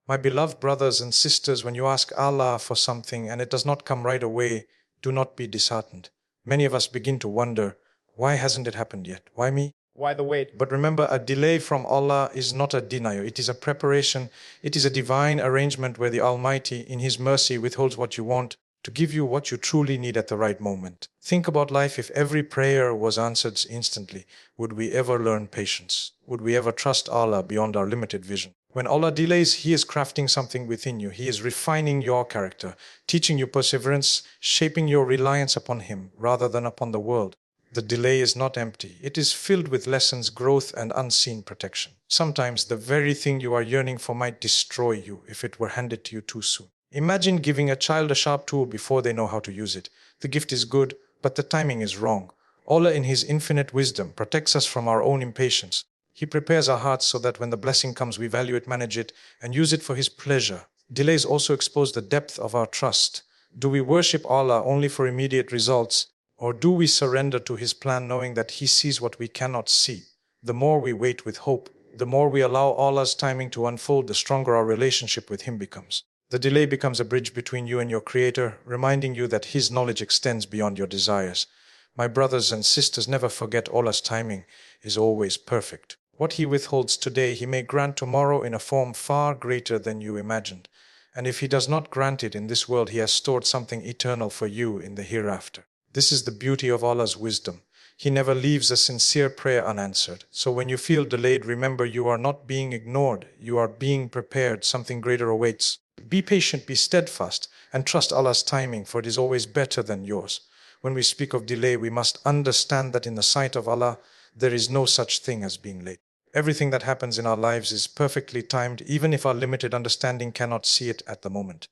My beloved brothers and sisters, when you ask Allah for something and it does not come right away, do not be disheartened. Many of us begin to wonder, why hasn't it happened yet? Why me? Why the wait? But remember, a delay from Allah is not a denial. It is a preparation. It is a divine arrangement where the Almighty, in His mercy, withholds what you want to give you what you truly need at the right moment. Think about life. If every prayer was answered instantly, would we ever learn patience? Would we ever trust Allah beyond our limited vision? When Allah delays, He is crafting something within you. He is refining your character, teaching you perseverance, shaping your reliance upon Him rather than upon the world. The delay is not empty. It is filled with lessons, growth, and unseen protection. Sometimes the very thing you are yearning for might destroy you if it were handed to you too soon. Imagine giving a child a sharp tool before they know how to use it. The gift is good, but the timing is wrong. Allah, in His infinite wisdom, protects us from our own impatience. He prepares our hearts so that when the blessing comes, we value it, manage it, and use it for His pleasure. Delays also expose the depth of our trust. Do we worship Allah only for immediate results, or do we surrender to His plan knowing that He sees what we cannot see? The more we wait with hope, the more we allow Allah's timing to unfold, the stronger our relationship with Him becomes. The delay becomes a bridge between you and your Creator, reminding you that His knowledge extends beyond your desires. My brothers and sisters, never forget Allah's timing is always perfect. What He withholds today, He may grant tomorrow in a form far greater than you imagined. And if He does not grant it in this world, He has stored something eternal for you in the hereafter. This is the beauty of Allah's wisdom. He never leaves a sincere prayer unanswered. So when you feel delayed, remember you are not being ignored. You are being prepared. Something greater awaits. Be patient, be steadfast, and trust Allah's timing, for it is always better than yours. When we speak of delay, we must understand that in the sight of Allah, there is no such thing as being late. Everything that happens in our lives is perfectly timed, even if our limited understanding cannot see it at the moment.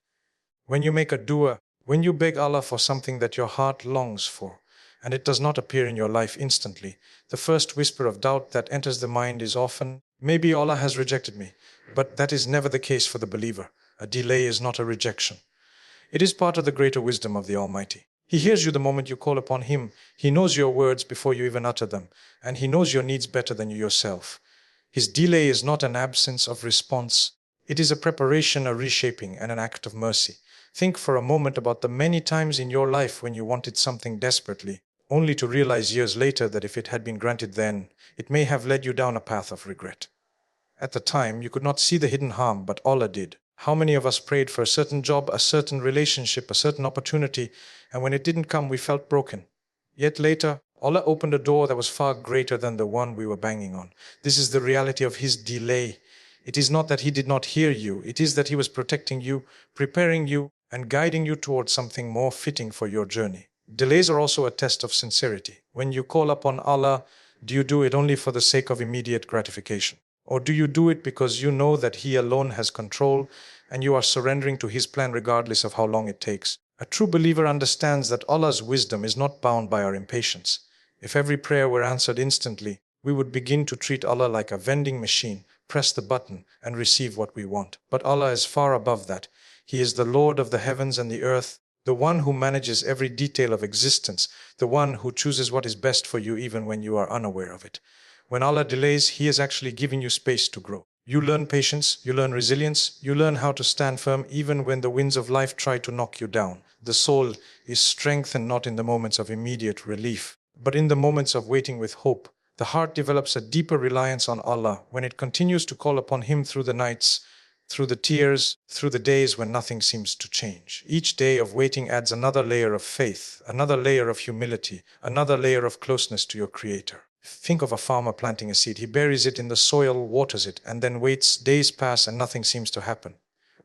When you make a dua, when you beg Allah for something that your heart longs for, and it does not appear in your life instantly, the first whisper of doubt that enters the mind is often, maybe Allah has rejected me. But that is never the case for the believer. A delay is not a rejection. It is part of the greater wisdom of the Almighty. He hears you the moment you call upon Him. He knows your words before you even utter them, and He knows your needs better than you yourself. His delay is not an absence of response. It is a preparation, a reshaping, and an act of mercy. Think for a moment about the many times in your life when you wanted something desperately, only to realize years later that if it had been granted then, it may have led you down a path of regret. At the time, you could not see the hidden harm, but Allah did. How many of us prayed for a certain job, a certain relationship, a certain opportunity, and when it didn't come, we felt broken. Yet later, Allah opened a door that was far greater than the one we were banging on. This is the reality of His delay. It is not that He did not hear you. It is that He was protecting you, preparing you, and guiding you towards something more fitting for your journey. Delays are also a test of sincerity. When you call upon Allah, do you do it only for the sake of immediate gratification? Or do you do it because you know that He alone has control and you are surrendering to His plan regardless of how long it takes? A true believer understands that Allah's wisdom is not bound by our impatience. If every prayer were answered instantly, we would begin to treat Allah like a vending machine, press the button and receive what we want. But Allah is far above that. He is the Lord of the heavens and the earth, the one who manages every detail of existence, the one who chooses what is best for you even when you are unaware of it. When Allah delays, He is actually giving you space to grow. You learn patience, you learn resilience, you learn how to stand firm even when the winds of life try to knock you down. The soul is strengthened not in the moments of immediate relief, but in the moments of waiting with hope. The heart develops a deeper reliance on Allah when it continues to call upon Him through the nights, through the tears, through the days when nothing seems to change. Each day of waiting adds another layer of faith, another layer of humility, another layer of closeness to your Creator. Think of a farmer planting a seed. He buries it in the soil, waters it, and then waits. Days pass and nothing seems to happen.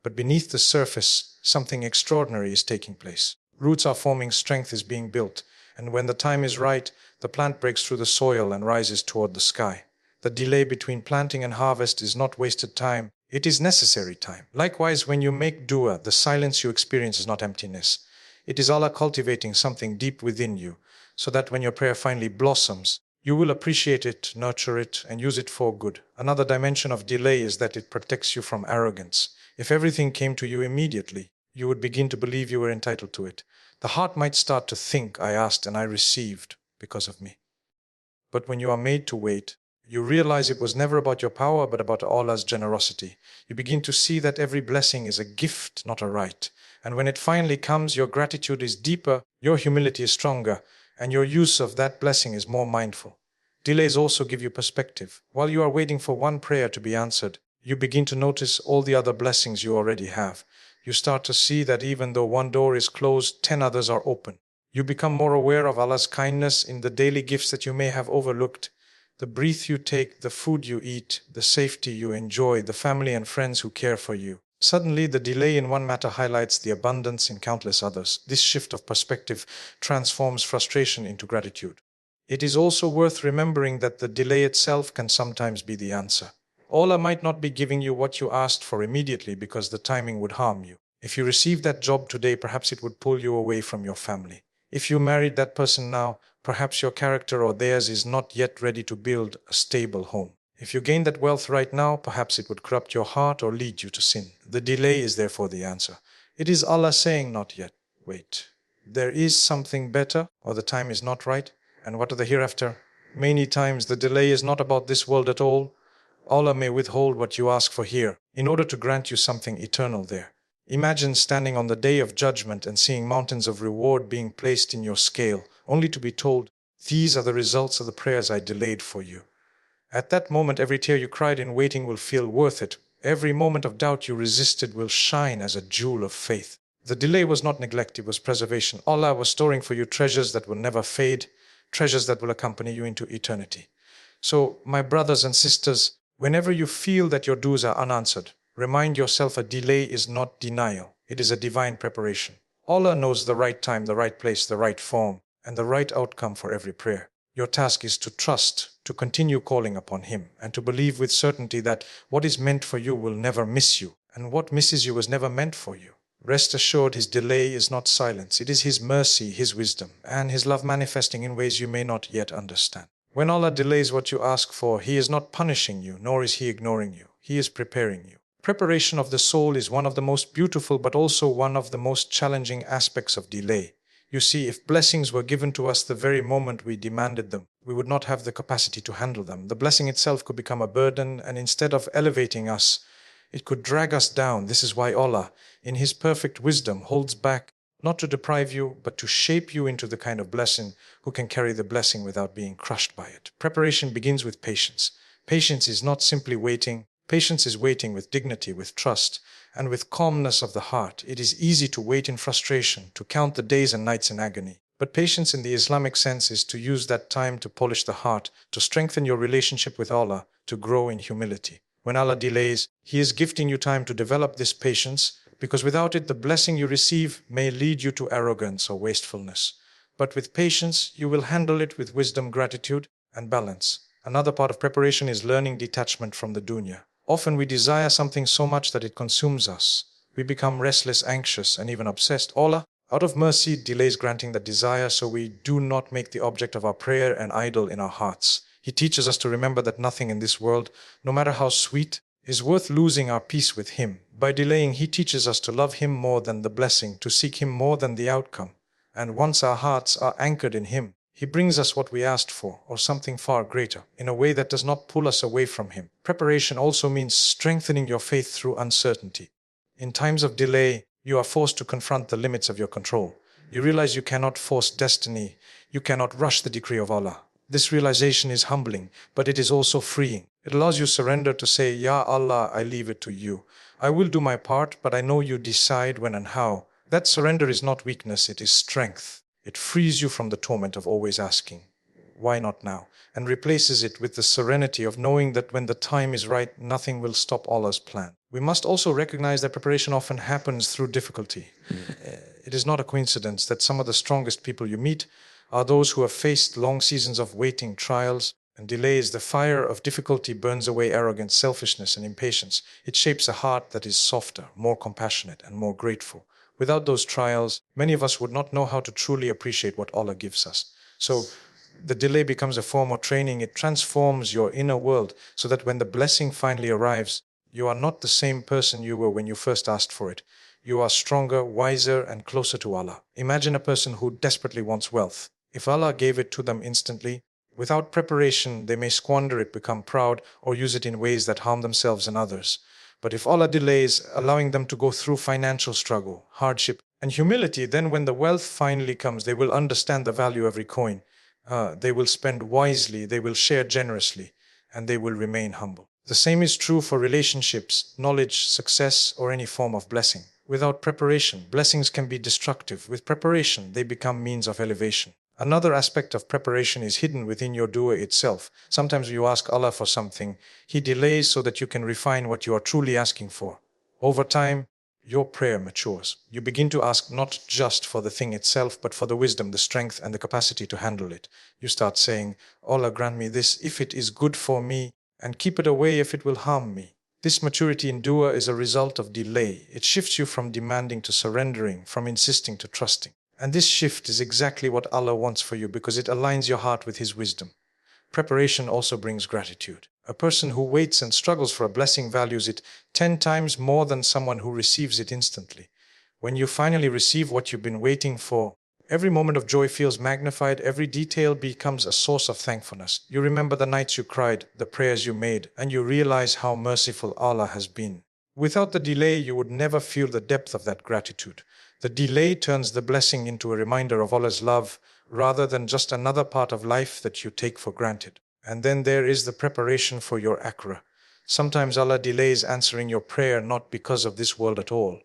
But beneath the surface, something extraordinary is taking place. Roots are forming, strength is being built, and when the time is right, the plant breaks through the soil and rises toward the sky. The delay between planting and harvest is not wasted time. It is necessary time. Likewise, when you make dua, the silence you experience is not emptiness. It is Allah cultivating something deep within you, so that when your prayer finally blossoms, you will appreciate it, nurture it, and use it for good. Another dimension of delay is that it protects you from arrogance. If everything came to you immediately, you would begin to believe you were entitled to it. The heart might start to think, I asked and I received because of me. But when you are made to wait, You realize it was never about your power, but about Allah's generosity. You begin to see that every blessing is a gift, not a right. And when it finally comes, your gratitude is deeper, your humility is stronger, and your use of that blessing is more mindful. Delays also give you perspective. While you are waiting for one prayer to be answered, you begin to notice all the other blessings you already have. You start to see that even though one door is closed, 10 others are open. You become more aware of Allah's kindness in the daily gifts that you may have overlooked. The breath you take, the food you eat, the safety you enjoy, the family and friends who care for you. Suddenly, the delay in one matter highlights the abundance in countless others. This shift of perspective transforms frustration into gratitude. It is also worth remembering that the delay itself can sometimes be the answer. Allah might not be giving you what you asked for immediately because the timing would harm you. If you received that job today, perhaps it would pull you away from your family. If you married that person now, perhaps your character or theirs is not yet ready to build a stable home. If you gain that wealth right now, perhaps it would corrupt your heart or lead you to sin. The delay is therefore the answer. It is Allah saying, not yet, wait. There is something better, or the time is not right. And what of the hereafter? Many times the delay is not about this world at all. Allah may withhold what you ask for here in order to grant you something eternal there. Imagine standing on the day of judgment and seeing mountains of reward being placed in your scale, only to be told, these are the results of the prayers I delayed for you. At that moment, every tear you cried in waiting will feel worth it. Every moment of doubt you resisted will shine as a jewel of faith. The delay was not neglect, it was preservation. Allah was storing for you treasures that will never fade, treasures that will accompany you into eternity. So, my brothers and sisters, whenever you feel that your dues are unanswered, remind yourself a delay is not denial. It is a divine preparation. Allah knows the right time, the right place, the right form, and the right outcome for every prayer. Your task is to trust, to continue calling upon Him, and to believe with certainty that what is meant for you will never miss you, and what misses you was never meant for you. Rest assured, His delay is not silence. It is His mercy, His wisdom, and His love manifesting in ways you may not yet understand. When Allah delays what you ask for, He is not punishing you, nor is He ignoring you. He is preparing you. Preparation of the soul is one of the most beautiful but also one of the most challenging aspects of delay. You see, if blessings were given to us the very moment we demanded them, we would not have the capacity to handle them. The blessing itself could become a burden, and instead of elevating us, it could drag us down. This is why Allah, in His perfect wisdom, holds back, not to deprive you, but to shape you into the kind of blessing who can carry the blessing without being crushed by it. Preparation begins with patience. Patience is not simply waiting. Patience is waiting with dignity, with trust, and with calmness of the heart. It is easy to wait in frustration, to count the days and nights in agony. But patience in the Islamic sense is to use that time to polish the heart, to strengthen your relationship with Allah, to grow in humility. When Allah delays, He is gifting you time to develop this patience, because without it, the blessing you receive may lead you to arrogance or wastefulness. But with patience, you will handle it with wisdom, gratitude, and balance. Another part of preparation is learning detachment from the dunya. Often we desire something so much that it consumes us. We become restless, anxious, and even obsessed. Allah, out of mercy, delays granting that desire so we do not make the object of our prayer an idol in our hearts. He teaches us to remember that nothing in this world, no matter how sweet, is worth losing our peace with Him. By delaying, He teaches us to love Him more than the blessing, to seek Him more than the outcome. And once our hearts are anchored in Him, He brings us what we asked for, or something far greater, in a way that does not pull us away from Him. Preparation also means strengthening your faith through uncertainty. In times of delay, you are forced to confront the limits of your control. You realize you cannot force destiny. You cannot rush the decree of Allah. This realization is humbling, but it is also freeing. It allows you surrender to say, Ya Allah, I leave it to you. I will do my part, but I know you decide when and how. That surrender is not weakness, it is strength. It frees you from the torment of always asking, why not now? And replaces it with the serenity of knowing that when the time is right, nothing will stop Allah's plan. We must also recognize that preparation often happens through difficulty. It is not a coincidence that some of the strongest people you meet are those who have faced long seasons of waiting, trials, and delays. The fire of difficulty burns away arrogance, selfishness, and impatience. It shapes a heart that is softer, more compassionate, and more grateful. Without those trials, many of us would not know how to truly appreciate what Allah gives us. So the delay becomes a form of training. It transforms your inner world so that when the blessing finally arrives, you are not the same person you were when you first asked for it. You are stronger, wiser, and closer to Allah. Imagine a person who desperately wants wealth. If Allah gave it to them instantly, Without preparation, they may squander it, become proud, or use it in ways that harm themselves and others. But if Allah delays, allowing them to go through financial struggle, hardship, and humility, then when the wealth finally comes, they will understand the value of every coin. They will spend wisely, they will share generously, and they will remain humble. The same is true for relationships, knowledge, success, or any form of blessing. Without preparation, blessings can be destructive. With preparation, they become means of elevation. Another aspect of preparation is hidden within your dua itself. Sometimes you ask Allah for something, He delays so that you can refine what you are truly asking for. Over time, your prayer matures. You begin to ask not just for the thing itself, but for the wisdom, the strength, and the capacity to handle it. You start saying, Allah, grant me this if it is good for me, and keep it away if it will harm me. This maturity in dua is a result of delay. It shifts you from demanding to surrendering, from insisting to trusting. And this shift is exactly what Allah wants for you because it aligns your heart with His wisdom. Preparation also brings gratitude. A person who waits and struggles for a blessing values it 10 times more than someone who receives it instantly. When you finally receive what you've been waiting for, every moment of joy feels magnified, every detail becomes a source of thankfulness. You remember the nights you cried, the prayers you made, and you realize how merciful Allah has been. Without the delay, you would never feel the depth of that gratitude. The delay turns the blessing into a reminder of Allah's love, rather than just another part of life that you take for granted. And then there is the preparation for your akhirah. Sometimes Allah delays answering your prayer not because of this world at all,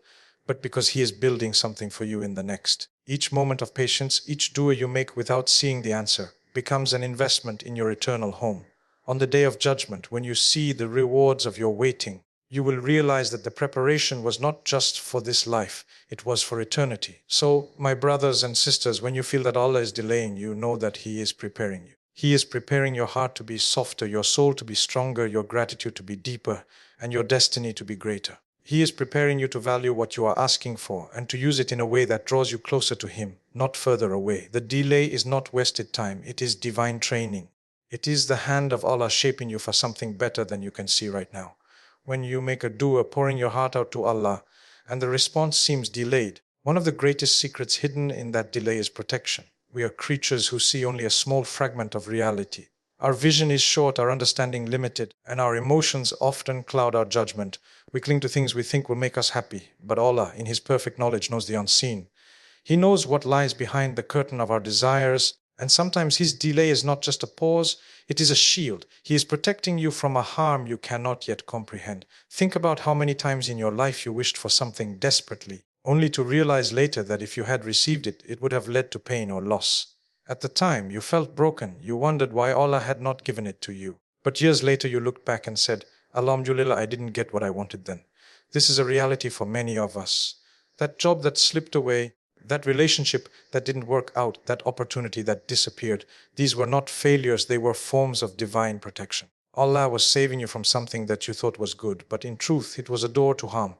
but because He is building something for you in the next. Each moment of patience, each dua you make without seeing the answer, becomes an investment in your eternal home. On the day of judgment, when you see the rewards of your waiting, you will realize that the preparation was not just for this life, it was for eternity. So, my brothers and sisters, when you feel that Allah is delaying you, know that He is preparing you. He is preparing your heart to be softer, your soul to be stronger, your gratitude to be deeper, and your destiny to be greater. He is preparing you to value what you are asking for and to use it in a way that draws you closer to Him, not further away. The delay is not wasted time, it is divine training. It is the hand of Allah shaping you for something better than you can see right now. When you make a dua, pouring your heart out to Allah, and the response seems delayed, one of the greatest secrets hidden in that delay is protection. We are creatures who see only a small fragment of reality. Our vision is short, our understanding limited, and our emotions often cloud our judgment. We cling to things we think will make us happy, but Allah, in His perfect knowledge, knows the unseen. He knows what lies behind the curtain of our desires, and sometimes His delay is not just a pause, it is a shield. He is protecting you from a harm you cannot yet comprehend. Think about how many times in your life you wished for something desperately, only to realize later that if you had received it, it would have led to pain or loss. At the time, you felt broken. You wondered why Allah had not given it to you. But years later, you looked back and said, Alhamdulillah, I didn't get what I wanted then. This is a reality for many of us. That job that slipped away, that relationship that didn't work out, that opportunity that disappeared, these were not failures, they were forms of divine protection. Allah was saving you from something that you thought was good, but in truth, it was a door to harm.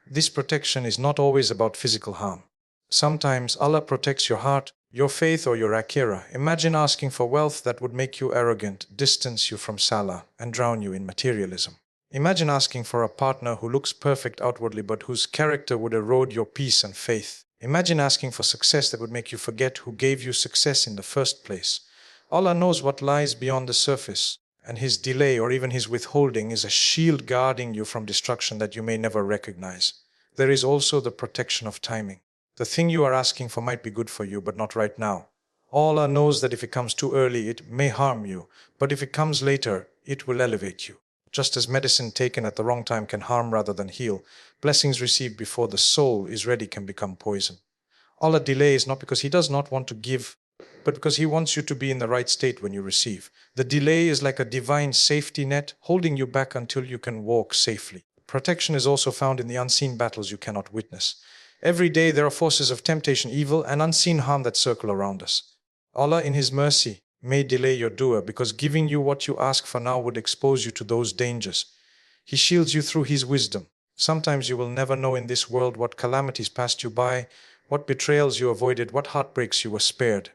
This protection is not always about physical harm. Sometimes Allah protects your heart, your faith, or your akhirah. Imagine asking for wealth that would make you arrogant, distance you from salah, and drown you in materialism. Imagine asking for a partner who looks perfect outwardly but whose character would erode your peace and faith. Imagine asking for success that would make you forget who gave you success in the first place. Allah knows what lies beyond the surface, and His delay or even His withholding is a shield guarding you from destruction that you may never recognize. There is also the protection of timing. The thing you are asking for might be good for you, but not right now. Allah knows that if it comes too early, it may harm you, but if it comes later, it will elevate you. Just as medicine taken at the wrong time can harm rather than heal, blessings received before the soul is ready can become poison. Allah delays not because He does not want to give, but because He wants you to be in the right state when you receive. The delay is like a divine safety net, holding you back until you can walk safely. Protection is also found in the unseen battles you cannot witness. Every day there are forces of temptation, evil, and unseen harm that circle around us. Allah, in His mercy, may delay your dua because giving you what you ask for now would expose you to those dangers. He shields you through His wisdom. Sometimes you will never know in this world what calamities passed you by, what betrayals you avoided, what heartbreaks you were spared.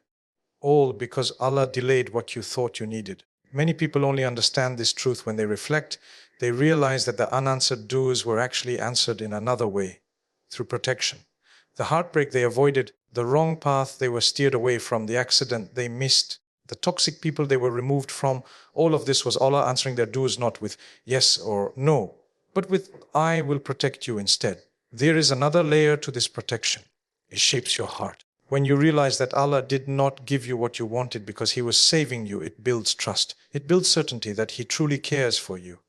All because Allah delayed what you thought you needed. Many people only understand this truth when they reflect. They realize that the unanswered duas were actually answered in another way, through protection. The heartbreak they avoided, the wrong path they were steered away from, the accident they missed, The toxic people they were removed from, all of this was Allah answering their duas not with yes or no, but with I will protect you instead. There is another layer to this protection. It shapes your heart. When you realize that Allah did not give you what you wanted because He was saving you, it builds trust. It builds certainty that He truly cares for you.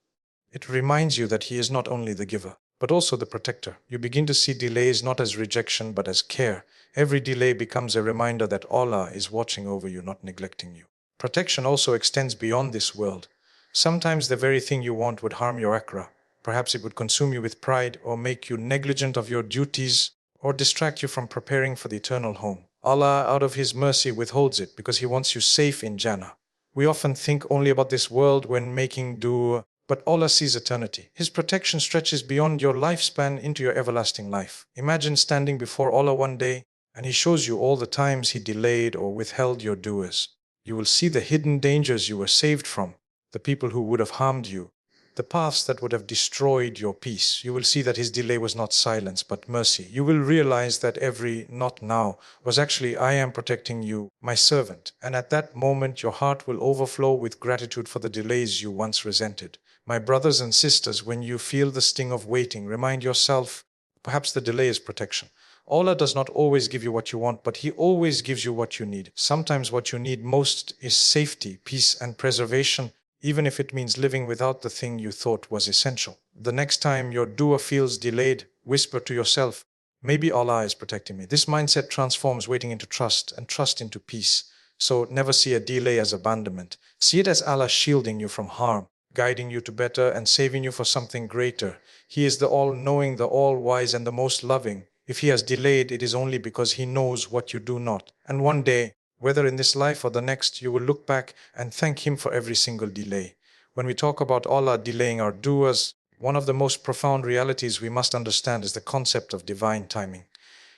It reminds you that He is not only the giver, but also the protector. You begin to see delays not as rejection, but as care. Every delay becomes a reminder that Allah is watching over you, not neglecting you. Protection also extends beyond this world. Sometimes the very thing you want would harm your akhirah. Perhaps it would consume you with pride, or make you negligent of your duties, or distract you from preparing for the eternal home. Allah, out of His mercy, withholds it because He wants you safe in Jannah. We often think only about this world when making dua, but Allah sees eternity. His protection stretches beyond your lifespan into your everlasting life. Imagine standing before Allah one day and He shows you all the times He delayed or withheld your duas. You will see the hidden dangers you were saved from, the people who would have harmed you, the paths that would have destroyed your peace. You will see that His delay was not silence but mercy. You will realize that every not now was actually I am protecting you, my servant. And at that moment your heart will overflow with gratitude for the delays you once resented. My brothers and sisters, when you feel the sting of waiting, remind yourself, perhaps the delay is protection. Allah does not always give you what you want, but He always gives you what you need. Sometimes what you need most is safety, peace, and preservation, even if it means living without the thing you thought was essential. The next time your dua feels delayed, whisper to yourself, maybe Allah is protecting me. This mindset transforms waiting into trust and trust into peace. So never see a delay as abandonment. See it as Allah shielding you from harm, guiding you to better and saving you for something greater. He is the all-knowing, the all-wise, and the most loving. If He has delayed, it is only because He knows what you do not. And one day, whether in this life or the next, you will look back and thank Him for every single delay. When we talk about Allah delaying our duas, one of the most profound realities we must understand is the concept of divine timing.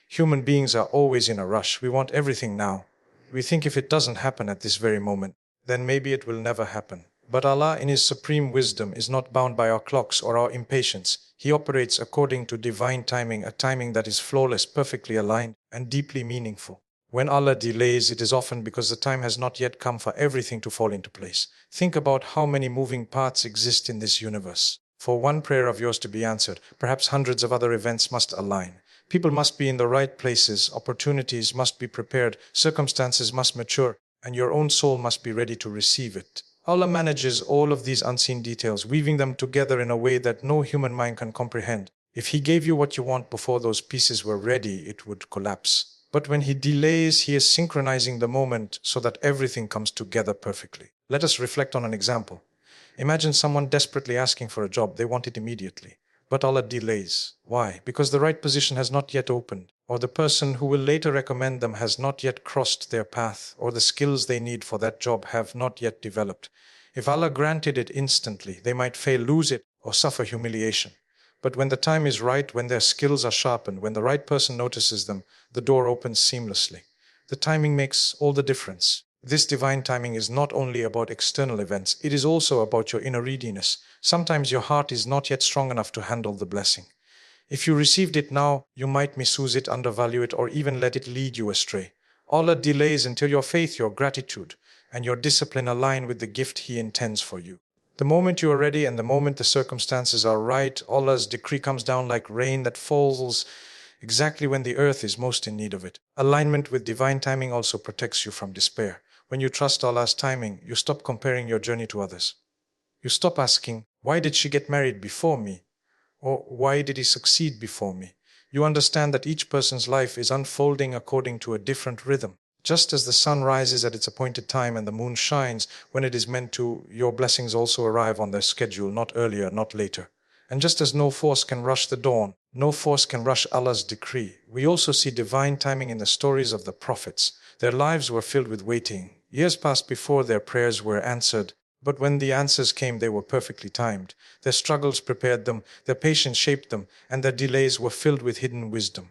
Human beings are always in a rush. We want everything now. We think if it doesn't happen at this very moment, then maybe it will never happen. But Allah, in His supreme wisdom, is not bound by our clocks or our impatience. He operates according to divine timing, a timing that is flawless, perfectly aligned, and deeply meaningful. When Allah delays, it is often because the time has not yet come for everything to fall into place. Think about how many moving parts exist in this universe. For one prayer of yours to be answered, perhaps hundreds of other events must align. People must be in the right places, opportunities must be prepared, circumstances must mature, and your own soul must be ready to receive it. Allah manages all of these unseen details, weaving them together in a way that no human mind can comprehend. If He gave you what you want before those pieces were ready, it would collapse. But when He delays, He is synchronizing the moment so that everything comes together perfectly. Let us reflect on an example. Imagine someone desperately asking for a job. They want it immediately. But Allah delays. Why? Because the right position has not yet opened, or the person who will later recommend them has not yet crossed their path, or the skills they need for that job have not yet developed. If Allah granted it instantly, they might fail, lose it, or suffer humiliation. But when the time is right, when their skills are sharpened, when the right person notices them, the door opens seamlessly. The timing makes all the difference. This divine timing is not only about external events, it is also about your inner readiness. Sometimes your heart is not yet strong enough to handle the blessing. If you received it now, you might misuse it, undervalue it, or even let it lead you astray. Allah delays until your faith, your gratitude, and your discipline align with the gift He intends for you. The moment you are ready and the moment the circumstances are right, Allah's decree comes down like rain that falls exactly when the earth is most in need of it. Alignment with divine timing also protects you from despair. When you trust Allah's timing, you stop comparing your journey to others. You stop asking, why did she get married before me? Or why did he succeed before me? You understand that each person's life is unfolding according to a different rhythm. Just as the sun rises at its appointed time and the moon shines when it is meant to, your blessings also arrive on their schedule, not earlier, not later. And just as no force can rush the dawn, no force can rush Allah's decree, we also see divine timing in the stories of the prophets. Their lives were filled with waiting. Years passed before their prayers were answered, but when the answers came, they were perfectly timed. Their struggles prepared them, their patience shaped them, and their delays were filled with hidden wisdom.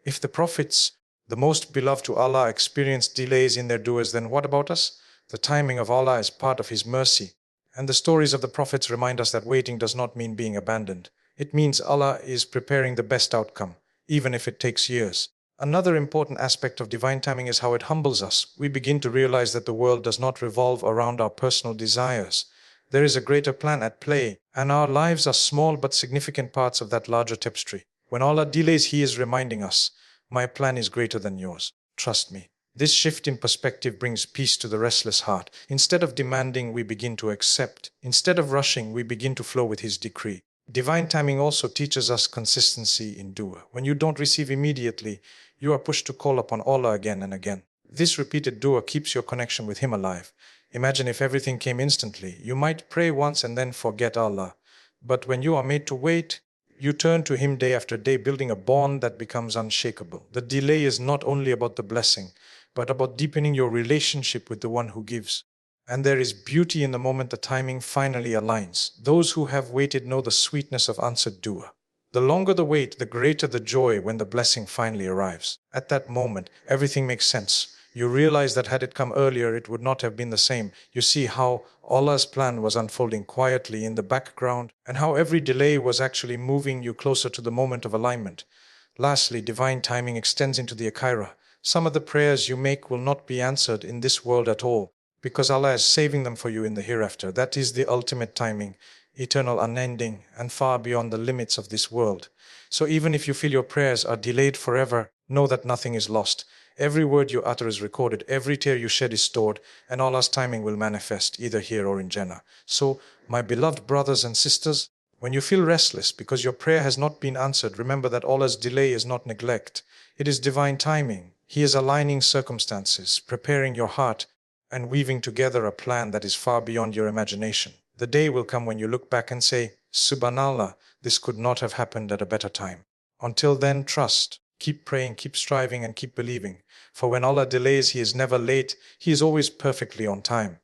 If the prophets, the most beloved to Allah, experienced delays in their duas, then what about us? The timing of Allah is part of His mercy. And the stories of the prophets remind us that waiting does not mean being abandoned. It means Allah is preparing the best outcome, even if it takes years. Another important aspect of divine timing is how it humbles us. We begin to realize that the world does not revolve around our personal desires. There is a greater plan at play, and our lives are small but significant parts of that larger tapestry. When Allah delays, He is reminding us, my plan is greater than yours. Trust me. This shift in perspective brings peace to the restless heart. Instead of demanding, we begin to accept. Instead of rushing, we begin to flow with His decree. Divine timing also teaches us consistency in dua. When you don't receive immediately, you are pushed to call upon Allah again and again. This repeated dua keeps your connection with Him alive. Imagine if everything came instantly. You might pray once and then forget Allah. But when you are made to wait, you turn to Him day after day, building a bond that becomes unshakable. The delay is not only about the blessing, but about deepening your relationship with the one who gives. And there is beauty in the moment the timing finally aligns. Those who have waited know the sweetness of answered dua. The longer the wait, the greater the joy when the blessing finally arrives. At that moment, everything makes sense. You realize that had it come earlier, it would not have been the same. You see how Allah's plan was unfolding quietly in the background, and how every delay was actually moving you closer to the moment of alignment. Lastly, divine timing extends into the akhirah. Some of the prayers you make will not be answered in this world at all, because Allah is saving them for you in the hereafter. That is the ultimate timing, eternal, unending, and far beyond the limits of this world. So even if you feel your prayers are delayed forever, know that nothing is lost. Every word you utter is recorded, every tear you shed is stored, and Allah's timing will manifest, either here or in Jannah. So, my beloved brothers and sisters, when you feel restless because your prayer has not been answered, remember that Allah's delay is not neglect. It is divine timing. He is aligning circumstances, preparing your heart, and weaving together a plan that is far beyond your imagination. The day will come when you look back and say, Subhanallah, this could not have happened at a better time. Until then, trust. Keep praying, keep striving, and keep believing. For when Allah delays, He is never late. He is always perfectly on time.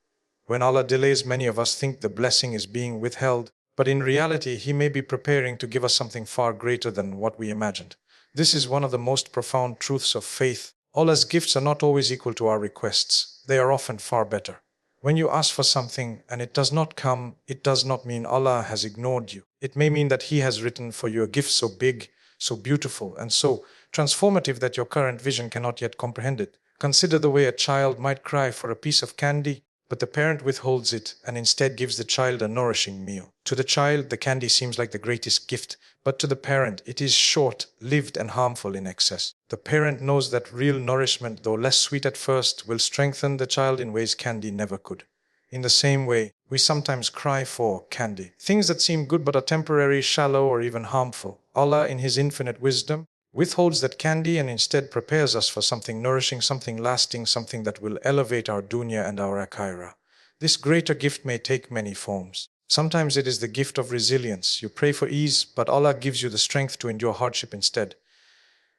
When Allah delays, many of us think the blessing is being withheld, but in reality, He may be preparing to give us something far greater than what we imagined. This is one of the most profound truths of faith. Allah's gifts are not always equal to our requests. They are often far better. When you ask for something and it does not come, it does not mean Allah has ignored you. It may mean that He has written for you a gift so big, so beautiful, and so transformative that your current vision cannot yet comprehend it. Consider the way a child might cry for a piece of candy, but the parent withholds it and instead gives the child a nourishing meal. To the child, the candy seems like the greatest gift, but to the parent, it is short-lived and harmful in excess. The parent knows that real nourishment, though less sweet at first, will strengthen the child in ways candy never could. In the same way, we sometimes cry for candy, things that seem good but are temporary, shallow, or even harmful. Allah, in His infinite wisdom, withholds that candy and instead prepares us for something nourishing, something lasting, something that will elevate our dunya and our akhirah. This greater gift may take many forms. Sometimes it is the gift of resilience. You pray for ease, but Allah gives you the strength to endure hardship instead.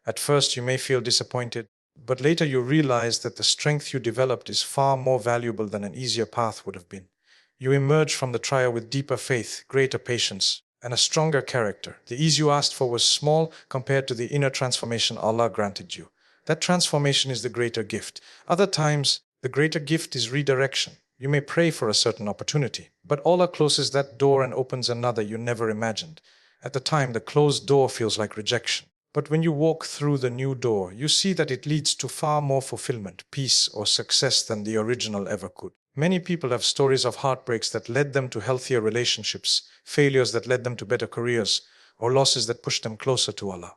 At first you may feel disappointed, but later you realize that the strength you developed is far more valuable than an easier path would have been. You emerge from the trial with deeper faith, greater patience, and a stronger character. The ease you asked for was small compared to the inner transformation Allah granted you. That transformation is the greater gift. Other times, the greater gift is redirection. You may pray for a certain opportunity, but Allah closes that door and opens another you never imagined. At the time, the closed door feels like rejection. But when you walk through the new door, you see that it leads to far more fulfillment, peace, or success than the original ever could. Many people have stories of heartbreaks that led them to healthier relationships, failures that led them to better careers, or losses that pushed them closer to Allah.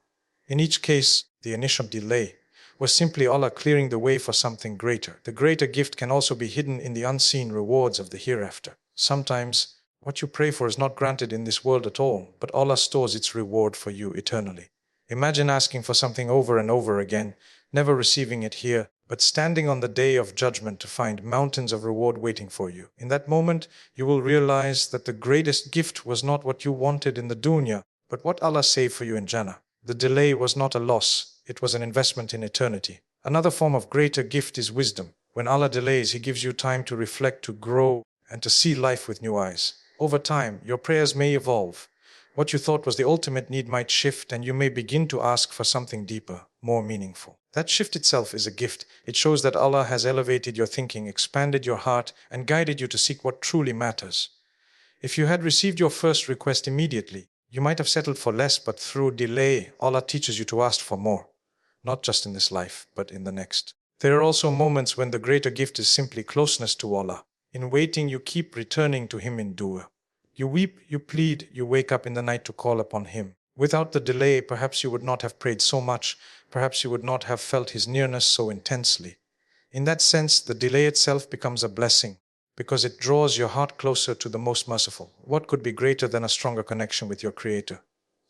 In each case, the initial delay was simply Allah clearing the way for something greater. The greater gift can also be hidden in the unseen rewards of the hereafter. Sometimes, what you pray for is not granted in this world at all, but Allah stores its reward for you eternally. Imagine asking for something over and over again, never receiving it here, but standing on the day of judgment to find mountains of reward waiting for you. In that moment, you will realize that the greatest gift was not what you wanted in the dunya, but what Allah saved for you in Jannah. The delay was not a loss, it was an investment in eternity. Another form of greater gift is wisdom. When Allah delays, He gives you time to reflect, to grow, and to see life with new eyes. Over time, your prayers may evolve. What you thought was the ultimate need might shift, and you may begin to ask for something deeper, more meaningful. That shift itself is a gift. It shows that Allah has elevated your thinking, expanded your heart, and guided you to seek what truly matters. If you had received your first request immediately, you might have settled for less, but through delay, Allah teaches you to ask for more. not just in this life, but in the next. There are also moments when the greater gift is simply closeness to Allah. In waiting, you keep returning to Him in dua. You weep, you plead, you wake up in the night to call upon Him. Without the delay, perhaps you would not have prayed so much, perhaps you would not have felt His nearness so intensely. In that sense, the delay itself becomes a blessing, because it draws your heart closer to the most merciful. What could be greater than a stronger connection with your Creator?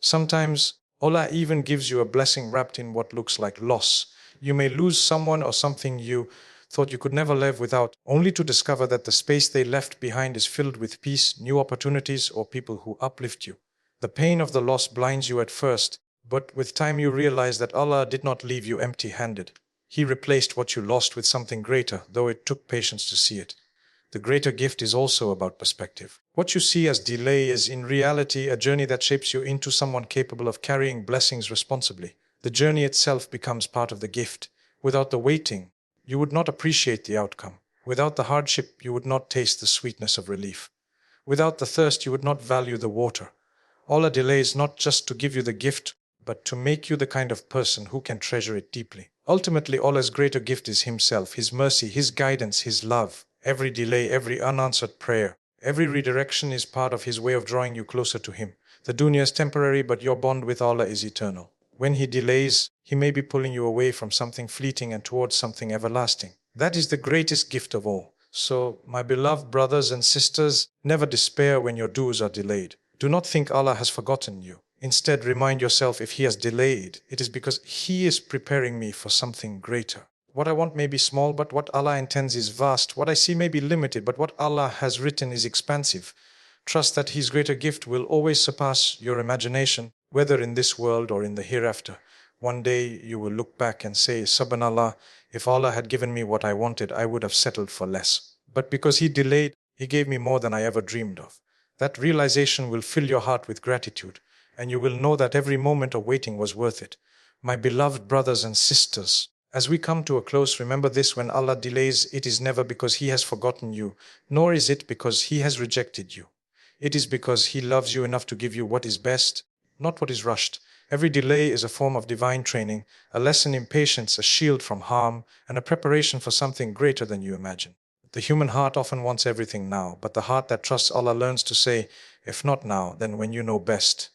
Sometimes, Allah even gives you a blessing wrapped in what looks like loss. You may lose someone or something you thought you could never live without, only to discover that the space they left behind is filled with peace, new opportunities, or people who uplift you. The pain of the loss blinds you at first, but with time you realize that Allah did not leave you empty-handed. He replaced what you lost with something greater, though it took patience to see it. The greater gift is also about perspective. What you see as delay is in reality a journey that shapes you into someone capable of carrying blessings responsibly. The journey itself becomes part of the gift. Without the waiting, you would not appreciate the outcome. Without the hardship, you would not taste the sweetness of relief. Without the thirst, you would not value the water. Allah delays not just to give you the gift, but to make you the kind of person who can treasure it deeply. Ultimately, Allah's greater gift is Himself, His mercy, His guidance, His love. Every delay, every unanswered prayer, every redirection is part of His way of drawing you closer to Him. The dunya is temporary, but your bond with Allah is eternal. When He delays, He may be pulling you away from something fleeting and towards something everlasting. That is the greatest gift of all. So, my beloved brothers and sisters, never despair when your dues are delayed. Do not think Allah has forgotten you. Instead, remind yourself, if He has delayed, it is because He is preparing me for something greater. What I want may be small, but what Allah intends is vast. What I see may be limited, but what Allah has written is expansive. Trust that His greater gift will always surpass your imagination, whether in this world or in the hereafter. One day you will look back and say, Subhanallah, if Allah had given me what I wanted, I would have settled for less. But because He delayed, He gave me more than I ever dreamed of. That realization will fill your heart with gratitude, and you will know that every moment of waiting was worth it. My beloved brothers and sisters, as we come to a close, remember this: when Allah delays, it is never because He has forgotten you, nor is it because He has rejected you. It is because He loves you enough to give you what is best, not what is rushed. Every delay is a form of divine training, a lesson in patience, a shield from harm, and a preparation for something greater than you imagine. The human heart often wants everything now, but the heart that trusts Allah learns to say, if not now, then when you know best.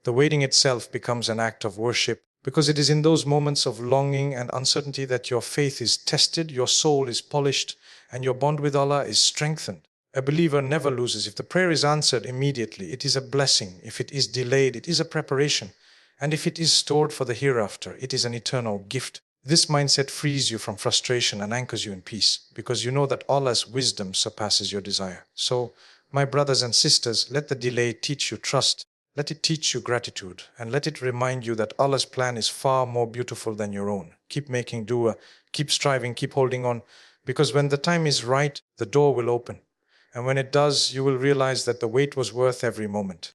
The waiting itself becomes an act of worship, because it is in those moments of longing and uncertainty that your faith is tested, your soul is polished, and your bond with Allah is strengthened. A believer never loses. If the prayer is answered immediately, it is a blessing. If it is delayed, it is a preparation. And if it is stored for the hereafter, it is an eternal gift. This mindset frees you from frustration and anchors you in peace, because you know that Allah's wisdom surpasses your desire. So, my brothers and sisters, let the delay teach you trust. Let it teach you gratitude, and let it remind you that Allah's plan is far more beautiful than your own. Keep making dua, keep striving, keep holding on, because when the time is right, the door will open. And when it does, you will realize that the wait was worth every moment.